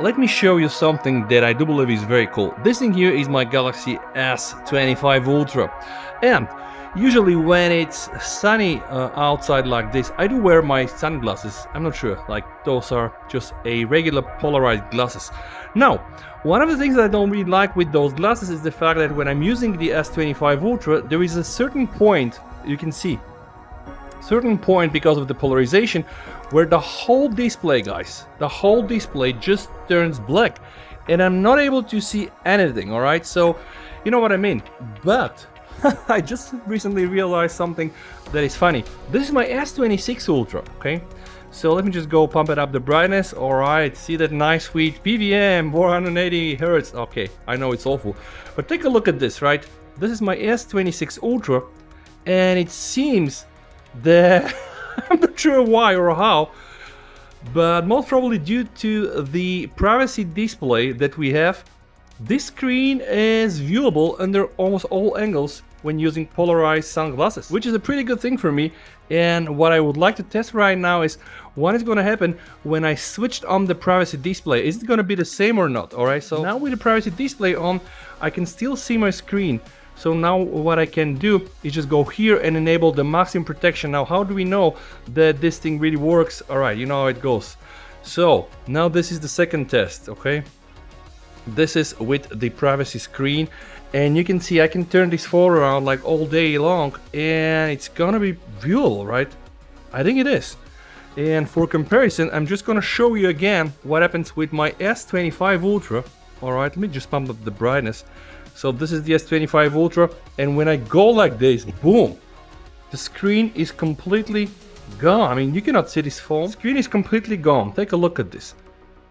let me show you something that I do believe is very cool. This thing here is my Galaxy S25 Ultra, and usually when it's sunny outside like this, I do wear my sunglasses. I'm not sure, like those are just a regular polarized glasses. Now, one of the things that I don't really like with those glasses is the fact that when I'm using the S25 Ultra, there is a certain point, you can see, certain point because of the polarization where the whole display, guys, the whole display just turns black and I'm not able to see anything, all right? So, you know what I mean? But I just recently realized something that is funny. This is my S26 Ultra, okay? So let me just go pump it up the brightness. All right, see that nice sweet PVM, 480 Hertz. Okay, I know it's awful, but take a look at this, right? This is my S26 Ultra, and it seems that I'm not sure why or how, but most probably due to the privacy display that we have, this screen is viewable under almost all angles when using polarized sunglasses, which is a pretty good thing for me. And what I would like to test right now is what is going to happen when I switched on the privacy display. Is it going to be the same or not? All right, so now with the privacy display on, I can still see my screen. So now what I can do is just go here and enable the maximum protection. Now, how do we know that this thing really works? All right, you know how it goes. So now this is the second test, okay? This is with the privacy screen, and you can see I can turn this phone around like all day long and it's gonna be viewable, right? I think it is. And for comparison, I'm just gonna show you again what happens with my S25 Ultra. All right, let me just pump up the brightness. So this is the S25 Ultra, and when I go like this, boom, the screen is completely gone. I mean, you cannot see this phone. The screen is completely gone. Take a look at this.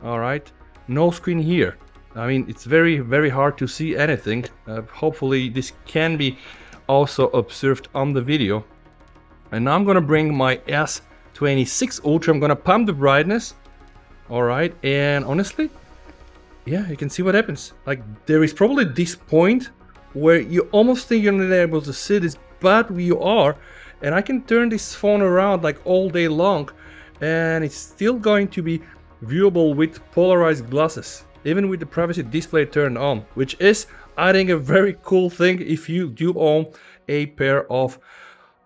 All right, no screen here. I mean, it's very, very hard to see anything. Hopefully this can be also observed on the video. And now I'm gonna bring my S26 Ultra. I'm gonna pump the brightness. All right, and honestly, yeah, you can see what happens. Like, there is probably this point where you almost think you're not able to see this, but you are. And I can turn this phone around like all day long, and it's still going to be viewable with polarized glasses, even with the privacy display turned on, which is, I think, a very cool thing if you do own a pair of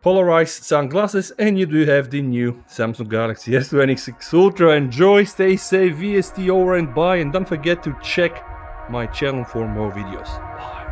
polarized sunglasses and you do have the new Samsung Galaxy S26 Ultra. Enjoy, stay safe, VST over and bye, and don't forget to check my channel for more videos. Bye.